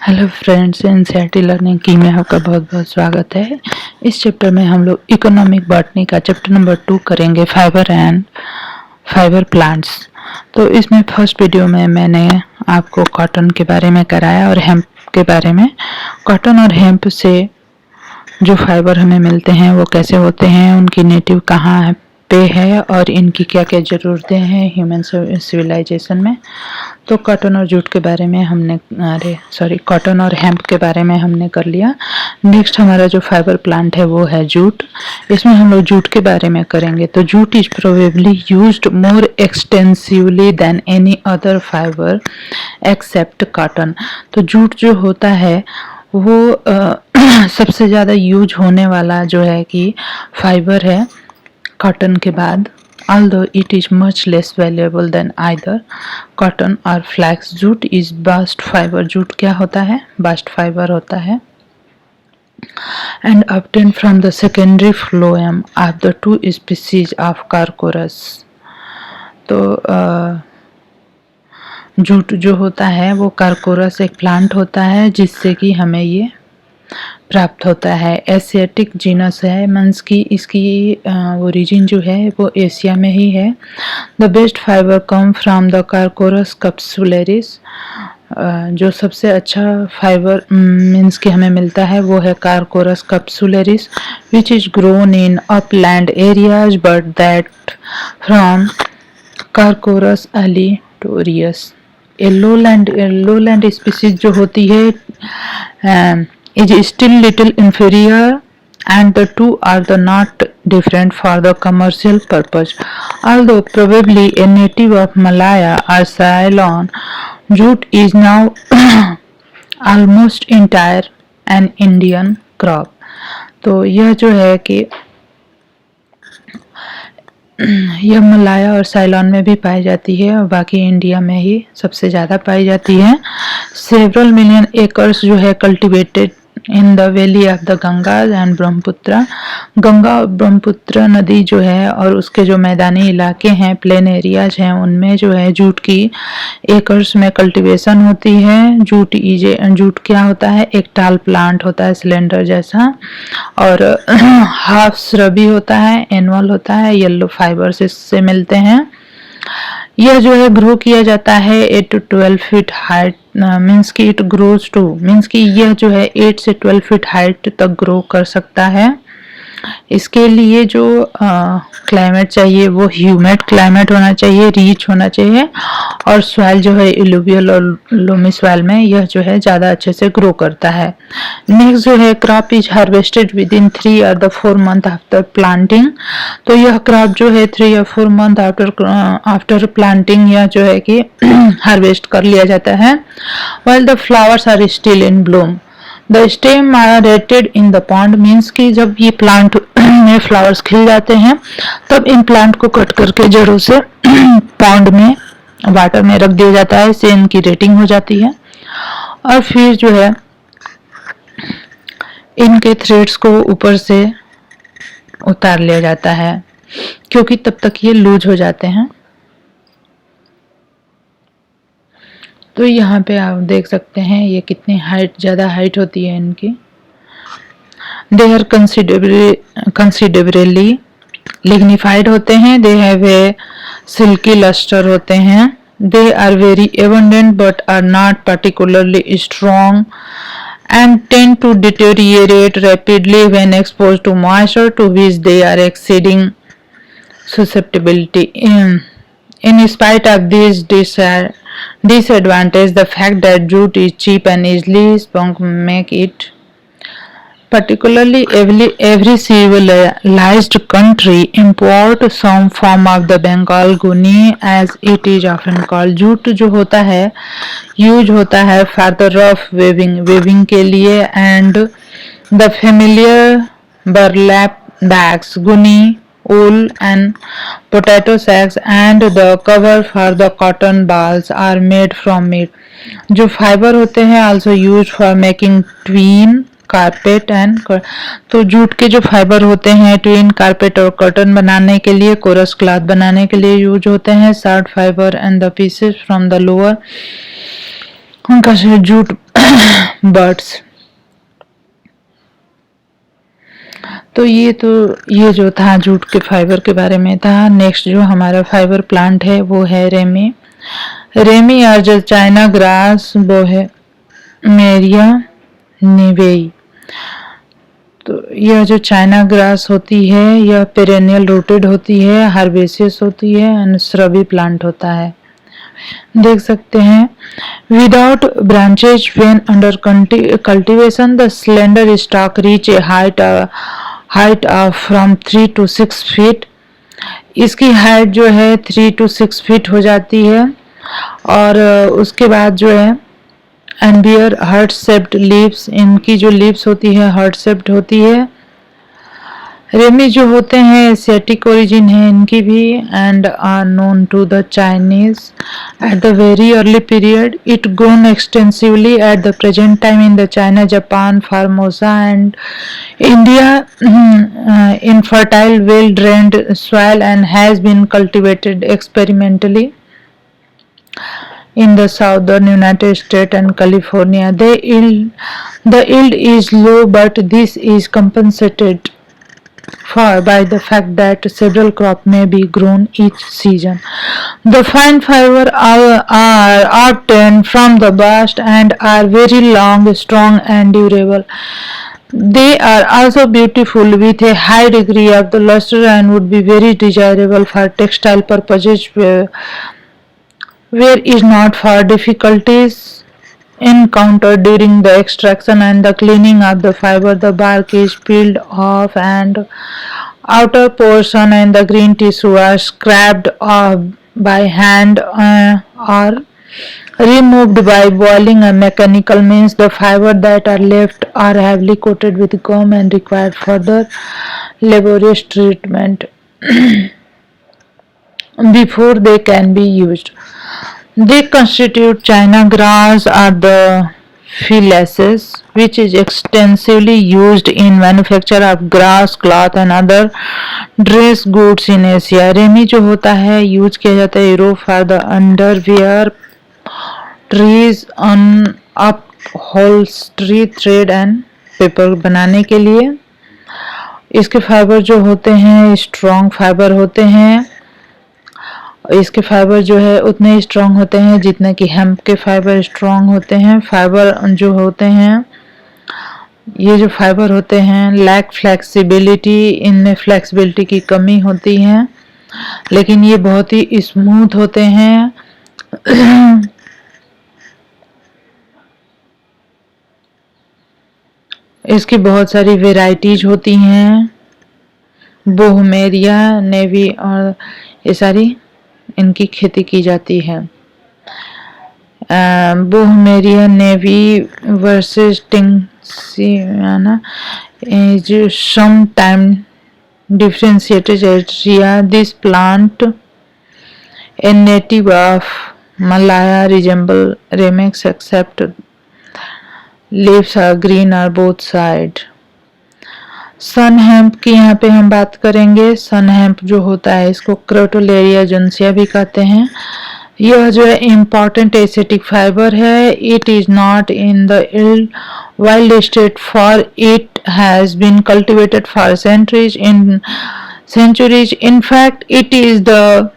Hello friends, NCERT learning की में आपका बहुत बहुत स्वागत है। इस चैप्टर में हम लोग इकोनॉमिक बॉटनी का चैप्टर नंबर 2 करेंगे, फाइबर एंड फाइबर प्लांट्स। तो इसमें फर्स्ट वीडियो में मैंने आपको कॉटन के बारे में कराया और हेम्प के बारे में। कॉटन और हेम्प से जो फाइबर हमें मिलते हैं वो कैसे होते हैं, उनकी नेटिव कहाँ पे है और इनकी क्या क्या ज़रूरतें हैं ह्यूमन सिविलाइजेशन में। तो कॉटन और जूट के बारे में हमने कॉटन और हेम्प के बारे में हमने कर लिया। नेक्स्ट हमारा जो फाइबर प्लांट है वो है जूट। इसमें हम लोग जूट के बारे में करेंगे। तो jute is probably used more extensively than any other fibre except cotton. तो जूट जो होता है वो सबसे ज़्यादा यूज होने वाला जो है कि फाइबर है कॉटन के बाद। Although it is much less valuable than either cotton or flax, jute is bast fiber. Jute क्या होता है? बास्ट फाइबर होता है and obtained from the secondary phloem of the two species of Carcorus. तो jute जो होता है वो कार्कोरस एक प्लांट होता है जिससे कि हमें ये प्राप्त होता है। एशियाटिक जीनस है, मीन्स की इसकी ओरिजिन जो है वो एशिया में ही है। The best fibre come from the Corchorus capsularis. जो सबसे अच्छा फाइबर मीन्स की हमें मिलता है वो है Corchorus capsularis which is grown in upland areas but that from Corchorus olitorius. Lowland species जो होती है is still little inferior and the two are the not different for the commercial purpose. Although probably a native of Malaya or Ceylon, jute is now almost entire an Indian crop. तो यह जो है कि यह मलाया और साइलॉन में भी पाई जाती है और बाकी इंडिया में ही सबसे ज़्यादा पाई जाती है। सेवरल मिलियन एकर्स जो है cultivated in the valley of the Ganga and Brahmaputra. Ganga और ब्रह्मपुत्र नदी जो है और उसके जो मैदानी इलाके हैं, प्लेन एरियाज हैं, उनमें जो है जूट की एकर्स में कल्टीवेशन होती है। जूट क्या होता है? एक टाल प्लांट होता है सिलेंडर जैसा और हाफ श्रबी होता है, एनुअल होता है, येलो फाइबर्स इससे मिलते हैं। यह जो है ग्रो किया जाता है 8 to 12 फीट हाइट, मीन्स की इट ग्रोज टू, मीन्स की यह जो है 8 से 12 फीट हाइट तक ग्रो कर सकता है। इसके लिए जो क्लाइमेट चाहिए वो ह्यूमिड क्लाइमेट होना चाहिए, रिच होना चाहिए और सॉइल जो है इलुवियल और लोमी सॉइल में यह जो है ज़्यादा अच्छे से ग्रो करता है। नेक्स्ट जो है crop is harvested with in 3 or 4 month after planting. तो यह क्रॉप जो है 3 or 4 मंथ आफ्टर प्लांटिंग यह जो है कि हार्वेस्ट कर लिया जाता है। While the flowers are still in bloom the stem are retted in the pond, means कि जब ये प्लांट में फ्लावर्स खिल जाते हैं तब इन प्लांट को कट करके जड़ों से पॉन्ड में वाटर में रख दिया जाता है, इससे इनकी रेटिंग हो जाती है। और फिर जो है इनके थ्रेड्स को ऊपर से उतार लिया जाता है क्योंकि तब तक ये लूज हो जाते हैं। तो यहाँ पे आप देख सकते हैं ये कितनी ज़्यादा हाइट होती है इनकी। दे आर कंसिडरेबली लिग्निफाइड होते हैं। They have a silky lustre होते हैं। They are very abundant but are not particularly strong and tend to deteriorate rapidly when exposed to moisture to which they are exceeding susceptibility. In spite of these disadvantages, the fact that jute is cheap and easily spun make it particularly every civilized country import some form of the Bengal guni as it is often called. Jute जो होता है use होता है for the rough weaving के लिए and the familiar burlap bags, guni, wool and potato sacks and the cover for the cotton balls are made from it. जो fibre होते हैं also used for making twine carpet and तो jute के जो fibre होते हैं twin carpet और cotton बनाने के लिए, कोरस क्लॉथ बनाने के लिए यूज होते हैं। Short fibre and the pieces from the lower उनका जूट बर्ड्स। तो ये जो था जूट के फाइबर के बारे में था। नेक्स्ट जो हमारा फाइबर प्लांट है वो है रेमी। रेमी और जो चाइना ग्रास वो है मेरिया निवेई। तो यह जो चाइना ग्रास होती है यह पेरेनियल रूटेड होती है, हर्बेसियस होती है एंड श्रबी प्लांट होता है। देख सकते हैं without branches when under cultivation the slender stock reach a height of from 3 to 6 feet. इसकी हाइट जो है 3 to 6 फीट हो जाती है और उसके बाद जो है and bear heart shaped leaves, इनकी जो लीव्स होती है हार्ट शेप्ड होती है। रेमी जो होते हैं एशियाटिक ओरिजिन है इनकी भी and are known to the Chinese at the very early period. It grown extensively at the present time in the China, Japan, Formosa and India in fertile, well-drained soil and has been cultivated experimentally in the southern United States and California. The yield is low, but this is compensated for by the fact that several crops may be grown each season. The fine fiber are obtained from the bast and are very long, strong and durable. They are also beautiful with a high degree of the luster and would be very desirable for textile purposes where is not for difficulties encountered during the extraction and the cleaning of the fiber. The bark is peeled off and outer portion and the green tissue are scraped off by hand or removed by boiling a mechanical means. The fiber that are left are heavily coated with gum and require further laborious treatment before they can be used. They constitute China grass or the Phylacus, which is extensively used in manufacture of grass, cloth and other dress goods in Asia. Ramie जो होता है use किया जाता है Europe for the underwear, trees on upholstery, thread and paper बनाने के लिए। इसके फाइबर जो होते हैं स्ट्रॉन्ग फाइबर होते हैं। इसके फाइबर जो है उतने स्ट्रॉन्ग होते हैं जितने कि हेम्प के फाइबर स्ट्रॉन्ग होते हैं। फाइबर जो होते हैं ये जो फाइबर होते हैं लैक फ्लेक्सिबिलिटी, इनमें फ्लेक्सिबिलिटी की कमी होती है, लेकिन ये बहुत ही स्मूथ होते हैं। इसकी बहुत सारी वेराइटीज होती हैं, बोहमेरिया, नेवी और ये सारी इनकी खेती की जाती है। Boehmeria nivea versus tenacissima is sometimes differentiated area. This plant, a native of Malaya, resemble Remex except leaves are green on both side. Sunn hemp की यहाँ पे हम बात करेंगे। सन हेम्प जो होता है इसको क्रोटोलेरिया जोन्सिया भी कहते हैं। यह जो है इम्पॉर्टेंट एसिटिक फाइबर है। It is not in the wild state for it has been cultivated for centuries. In fact it is the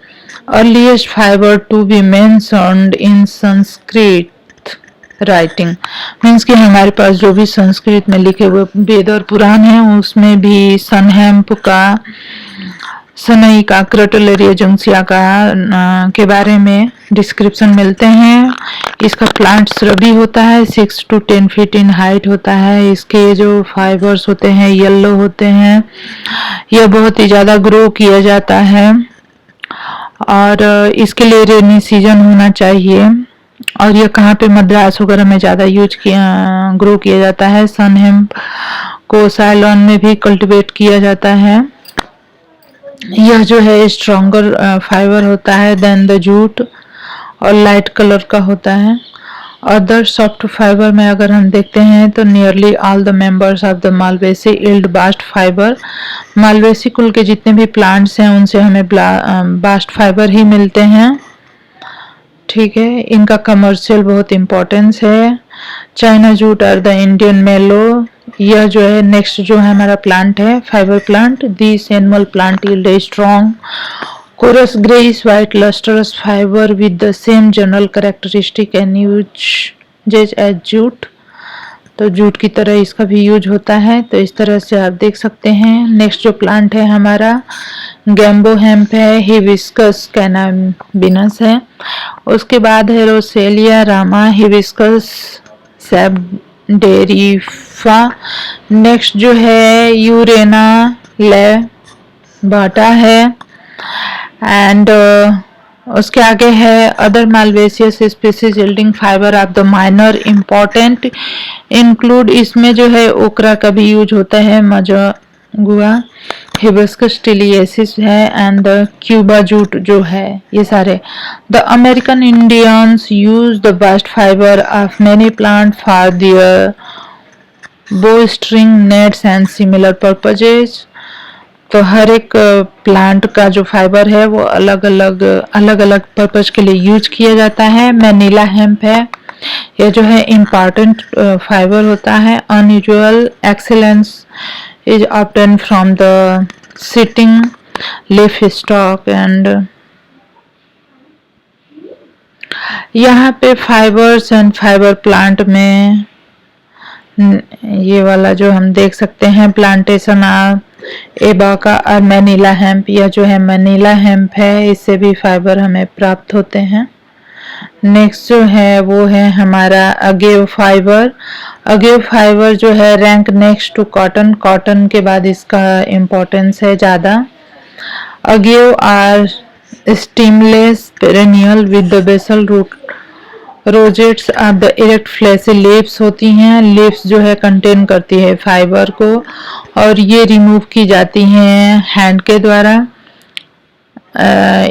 earliest fibre to be mentioned in Sanskrit writing. Means कि हमारे पास जो भी संस्कृत में लिखे हुए वेद और पुराण हैं उसमें भी सन हेम्प का, सनई का, क्रोटोलेरिया जोन्सिया का के बारे में डिस्क्रिप्शन मिलते हैं। इसका प्लांट श्रबी होता है, 6 to 10 फीट इन हाइट होता है। इसके जो फाइबर्स होते हैं येलो होते हैं। यह बहुत ही ज़्यादा ग्रो किया जाता है और इसके लिए रेनी सीजन होना चाहिए। और ये कहाँ पे मद्रास वगैरह में ज़्यादा ग्रो किया जाता है। सन हेम्प को साइलॉन में भी कल्टीवेट किया जाता है। यह जो है स्ट्रॉन्गर फाइबर होता है देन द जूट और लाइट कलर का होता है। अदर सॉफ्ट फाइबर में अगर हम देखते हैं तो nearly all the members of the Malvaceae yield bast fibre. Malvaceae कुल के जितने भी प्लांट्स हैं उनसे हमें बास्ट फाइबर ही मिलते हैं। ठीक है, इनका कमर्शियल बहुत इम्पोर्टेंस है। चाइना जूट और द इंडियन मेलो, यह जो है नेक्स्ट जो है हमारा प्लांट है fibre plant. This animal plant yield a strong coarse greyish white lustrous fibre with the same general characteristic and use as jute. तो जूट की तरह इसका भी यूज होता है, तो इस तरह से आप देख सकते हैं। नेक्स्ट जो प्लांट है हमारा गैम्बो हेम्प है, हिबिस्कस कैनाबिनस है। उसके बाद है रोसेलिया रामा हिबिस्कस सैबडेरिफा। नेक्स्ट जो है यूरेना लेबाटा है एंड उसके आगे है other malvaceous species yielding fibre of the minor important include, इसमें जो है ओकरा का भी यूज होता है, मजागुआ हिबिस्कस टिलियसिस है एंड द क्यूबा जूट जो है, ये सारे। The American Indians use the bast fibre of many plant for their bow string nets and similar purposes. तो हर एक प्लांट का जो फाइबर है वो अलग अलग पर्पज के लिए यूज किया जाता है। मैनीला हेम्प है, यह जो है इम्पॉर्टेंट फाइबर होता है। Unusual excellence is obtain from the sitting leaf stock and यहाँ पे फाइबर्स एंड फाइबर प्लांट में ये वाला जो हम देख सकते हैं प्लांटेशन ऑफ एबाका और मैनीला हेम्प, यह जो है मैनीला हेम्प है, इससे भी फाइबर हमें प्राप्त होते हैं। नेक्स्ट जो है वो है हमारा अगेव फाइबर। अगेव फाइबर जो है rank next to cotton, cotton के बाद इसका इम्पोर्टेंस है ज़्यादा। Agave are stemless perennial with the basal root rosettes of the erect fleshy leaves होती हैं। लीव्स जो है कंटेन करती है फाइबर को और ये रिमूव की जाती हैं हैंड के द्वारा।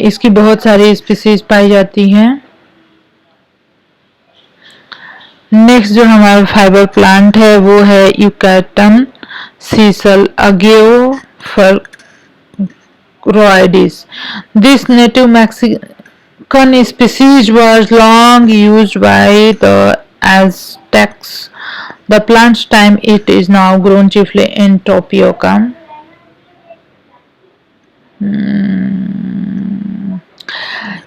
इसकी बहुत सारी स्पीसीज पाई जाती हैं। नेक्स्ट जो हमारा फाइबर प्लांट है वो है Yucatan sisal Agave fourcroydes. This native Mexican species was long used by the Aztecs. The plant's time it is now grown chiefly in Tapioca.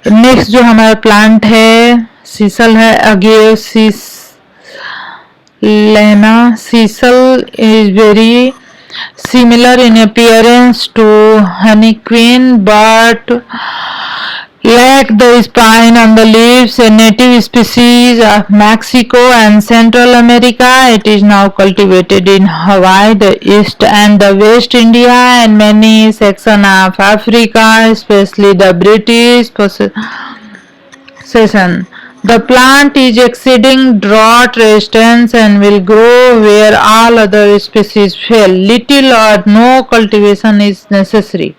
Next जो हमारा प्लांट है सीसल है Agave sisalana. Sisal is very similar in appearance to honeyqueen but lack the spine on the leaves. A native species of Mexico and Central America. It is now cultivated in Hawaii, the East and the West India and many sections of Africa, especially the British possession. The plant is exceeding drought resistance and will grow where all other species fail. Little or no cultivation is necessary.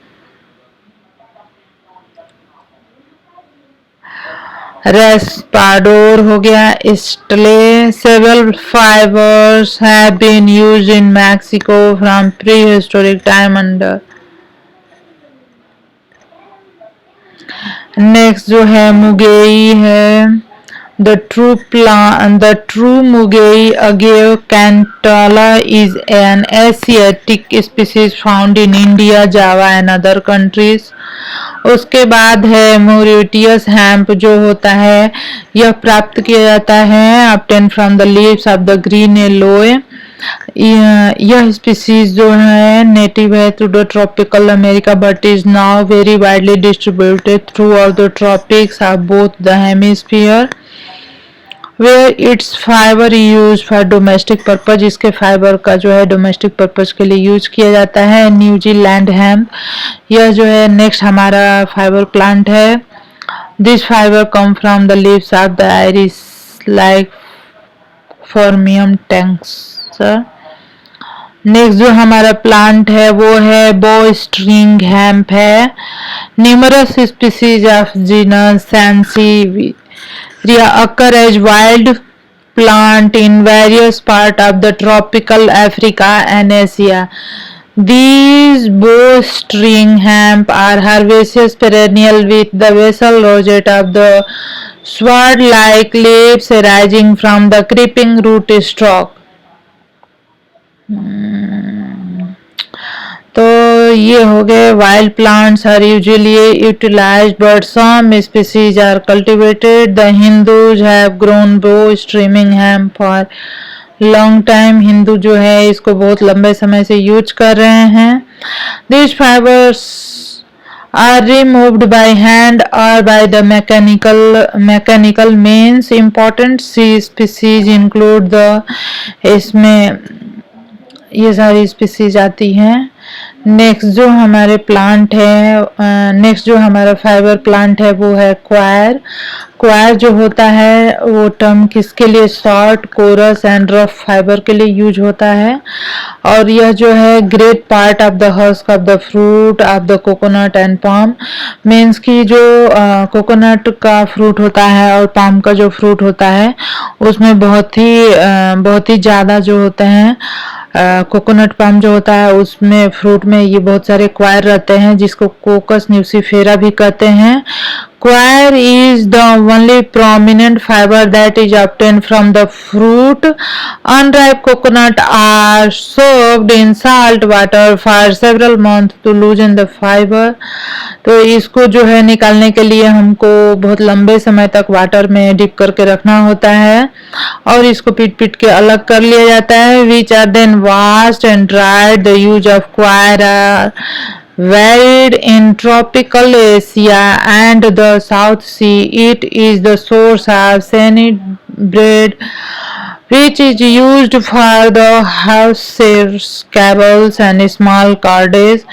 रेस्पाडोर हो गया स्टले। Several fibres have been used in Mexico from pre historic time under. Next जो है मुगेई है। The true Mugei Agave cantala is an Asiatic species found in India, Java and other countries. उसके बाद है Mauritius hemp जो होता है यह प्राप्त किया जाता है obtained from the leaves of the green aloe. यह स्पीसीज जो है नेटिव है to the tropical America but is now very widely distributed throughout the tropics of both the hemisphere where its fibre use for domestic purpose. इसके fibre का जो है domestic purpose के लिए यूज किया जाता है। न्यूजीलैंड हेम्प, यह जो है नेक्स्ट हमारा फाइबर प्लांट है। This fibre come from the leaves of the iris like Phormium tenax. Next जो हमारा प्लांट है वो है बो स्ट्रिंग हेम्प है। Numerous species of genus Sansevieria occur as wild plant in various parts of the tropical Africa and Asia. These bowstring hemp are herbaceous perennial with the basal rosette of the sword-like leaves arising from the creeping root stalk. तो ये हो गए wild plants are usually utilised but some species are cultivated. The Hindus have grown bow streaming hemp for long time. Hindu जो है इसको बहुत लंबे समय से यूज कर रहे हैं. This fibres are removed by hand or by the mechanical means. Important species include the, इसमें ये सारी स्पीसीज आती हैं. नेक्स्ट जो हमारे प्लांट है, नेक्स्ट जो हमारा फाइबर प्लांट है वो है क्वायर. क्वायर जो होता है वो टर्म किसके लिए, short, coarse and rough fibre के लिए यूज होता है. और यह जो है great part of the husk of the fruit of the coconut and palm. Means की जो कोकोनट का फ्रूट होता है और पाम का जो फ्रूट होता है उसमें बहुत ही ज़्यादा जो होते हैं, कोकोनट पाम जो होता है उसमें फ्रूट में ये बहुत सारे क्वायर रहते हैं जिसको कोकस न्यूसीफेरा भी कहते हैं. Quire is the only prominent fiber that is obtained from the fruit. Unripe coconut are soaked in salt water for several months to loosen the fiber. तो इसको जो है निकालने के लिए हमको बहुत लंबे समय तक वाटर में डिप करके रखना होता है और इसको पीट के अलग कर लिया जाता है. Which are then washed and dried. The use of quire are varied in tropical Asia and the South Sea. It is the source of cyanide bread, which is used for the houses, cables and small cards.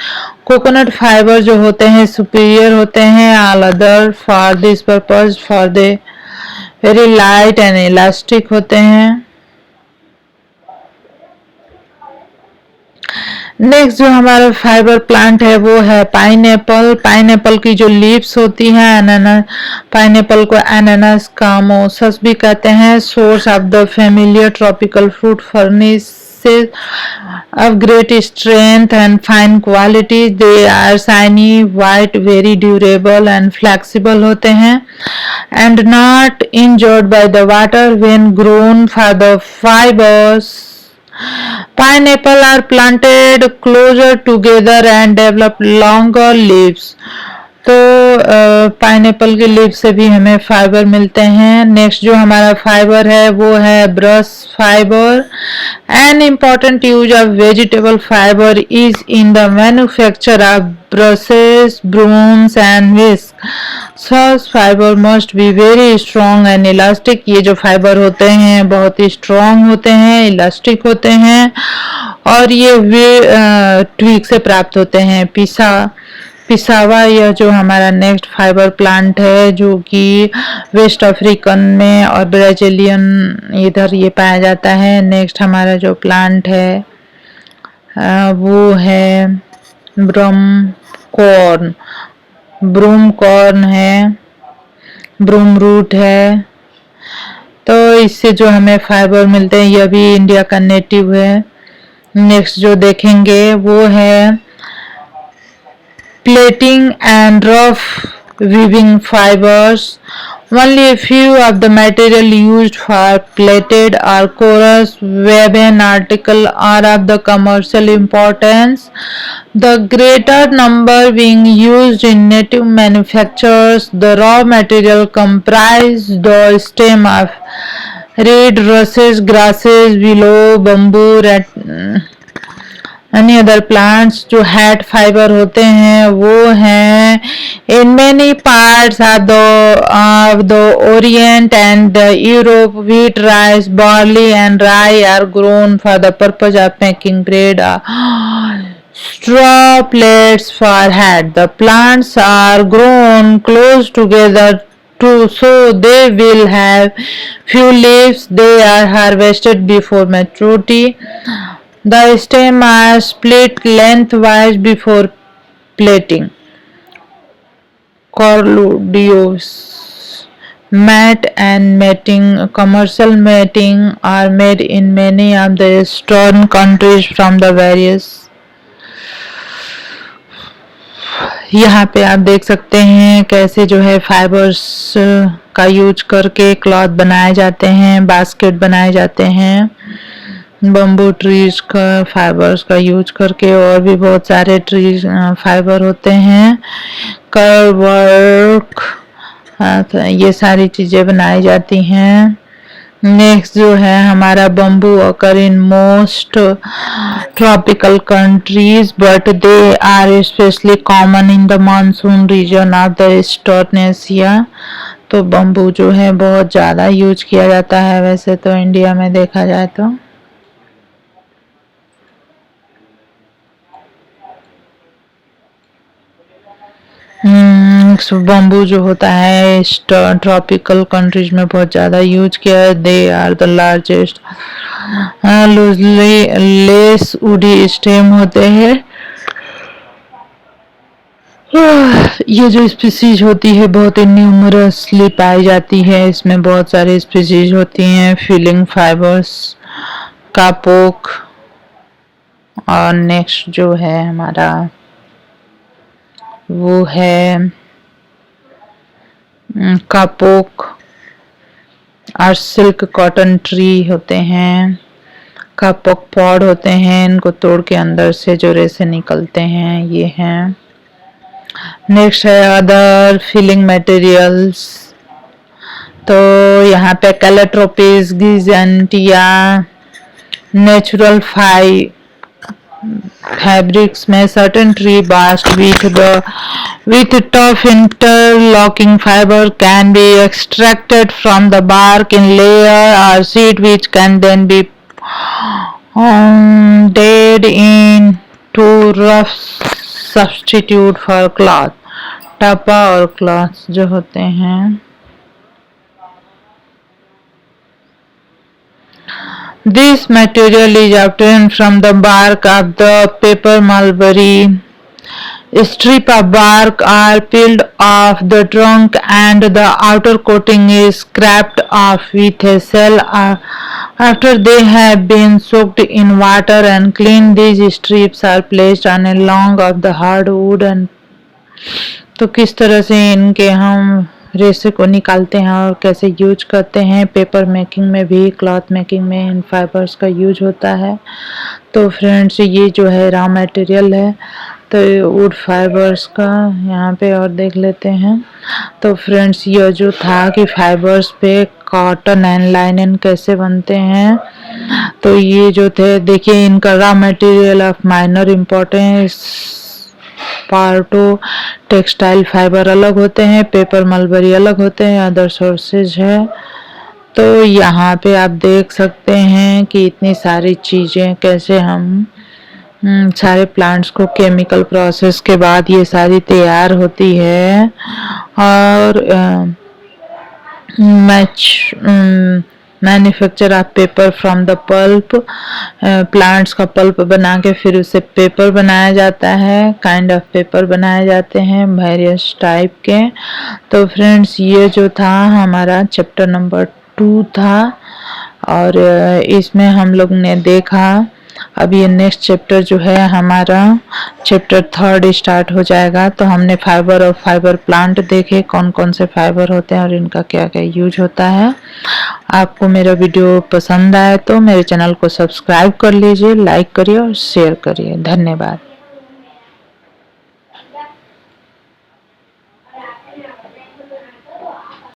Coconut fibre जो होते हैं superior होते हैं all other for this purpose, for they very light and elastic होते हैं. Next जो हमारा fibre plant है वो है पाइनएप्पल. पाइनएप्पल की जो लीव्स होती हैं, अनानास, पाइनएप्पल को अनानास कामोसस भी कहते हैं. Source of the familiar tropical fruit furnishes of great strength and fine quality. They are shiny, white, very durable and flexible होते हैं and not injured by the water when grown for the fibers. Pineapple are planted closer together and develop longer leaves. तो pineapple के leave से भी हमें fibre मिलते हैं. Next जो हमारा फाइबर है वो है brush fibre. An important use of vegetable fibre is in the manufacture of brushes, brooms and whisk. Such fibre must be very strong and elastic. ये जो फाइबर होते हैं बहुत ही स्ट्रॉन्ग होते हैं, इलास्टिक होते हैं और ये ट्विग से प्राप्त होते हैं. पिसावा यह जो हमारा नेक्स्ट फाइबर प्लांट है जो कि वेस्ट अफ्रीकन में और ब्राजीलियन इधर ये पाया जाता है. नेक्स्ट हमारा जो प्लांट है वो है ब्रूम कॉर्न है, ब्रूम रूट है. तो इससे जो हमें फाइबर मिलते हैं यह भी इंडिया का नेटिव है. नेक्स्ट जो देखेंगे वो है plating and rough weaving fibers. Only a few of the material used for plated or coarse woven article are of the commercial importance. The greater number being used in native manufactures. The raw material comprise the stem of reed, rushes, grasses, willow, bamboo, any other plants. जो hat fibre होते हैं वो हैं in many parts of the Orient and Europe. Wheat, rice, barley and rye are grown for the purpose of making bread. Straw plates for hat. The plants are grown close together so they will have few leaves. They are harvested before maturity. The stem are split lengthwise before plating. Corludios. Mat and matting. Commercial matting are made in many of the eastern countries from the various यहाँ पे आप देख सकते हैं कैसे जो है fibres का यूज करके क्लॉथ बनाए जाते हैं, बास्केट बनाए जाते हैं, बम्बू ट्रीज का फाइबर्स का यूज करके। और भी बहुत सारे ट्रीज फाइबर होते हैं, कर वर्क, तो ये सारी चीजें बनाई जाती हैं। नेक्स्ट जो है हमारा bamboo occur in most tropical countries but they are especially common in the monsoon region of the Eastern Asia। तो बम्बू जो है बहुत ज़्यादा यूज किया जाता है वैसे तो इंडिया में देखा जाए तो। बम्बू जो होता है ट्रॉपिकल कंट्रीज में बहुत ज़्यादा यूज किया है। They are the largest, loosely less woody stem होते हैं। ये जो स्पीसीज होती है बहुत ही न्यूमरसली पाई जाती है, इसमें बहुत सारे स्पीसीज होती हैं। फीलिंग फाइबर्स, कापोक, और नेक्स्ट जो है हमारा वो है कापोक और सिल्क कॉटन ट्री होते हैं। कापोक पॉड होते हैं, इनको तोड़ के अंदर से जो रेसे निकलते हैं ये हैं। नेक्स्ट है अदर फिलिंग मटेरियल्स, तो यहाँ पे कैलेट्रोपिस, गिजेंटिया, नेचुरल फैब्रिक्स में certain tree bast with tough interlocking fiber can be extracted from the bark in layer or sheet which can then be pounded into rough substitute for cloth। टपा और cloth जो होते हैं this material is obtained from the bark of the paper mulberry। Strip of bark are peeled off the trunk and the outer coating is scraped off with a shell after they have been soaked in water and cleaned। These strips are placed on a log of the hardwood and तो किस तरह से इनके हम रेसे को निकालते हैं और कैसे यूज करते हैं। पेपर मेकिंग में भी, क्लॉथ मेकिंग में इन फाइबर्स का यूज होता है। तो फ्रेंड्स ये जो है रॉ मटेरियल है तो वुड फाइबर्स का यहाँ पे और देख लेते हैं। तो फ्रेंड्स ये जो था कि फाइबर्स पे कॉटन एंड लाइनन कैसे बनते हैं, तो ये जो थे देखिए इनका raw material of minor importance party textile fibre अलग होते हैं, पेपर मलबरी अलग होते हैं, अदर सोर्सेज है। तो यहाँ पे आप देख सकते हैं कि इतनी सारी चीज़ें कैसे हम सारे प्लांट्स को केमिकल प्रोसेस के बाद ये सारी तैयार होती है। और manufacture of paper from the pulp, plants का पल्प बना के फिर उसे पेपर बनाया जाता है, काइंड ऑफ पेपर बनाए जाते हैं वेरियस टाइप के। तो फ्रेंड्स ये जो था हमारा चैप्टर नंबर 2 था और इसमें हम लोग ने देखा। अब ये नेक्स्ट चैप्टर जो है हमारा चैप्टर 3 स्टार्ट हो जाएगा। तो हमने फाइबर और फाइबर प्लांट देखे, कौन कौन से फाइबर होते हैं और इनका क्या क्या यूज होता है। आपको मेरा वीडियो पसंद आए तो मेरे चैनल को सब्सक्राइब कर लीजिए, लाइक करिए और शेयर करिए। धन्यवाद।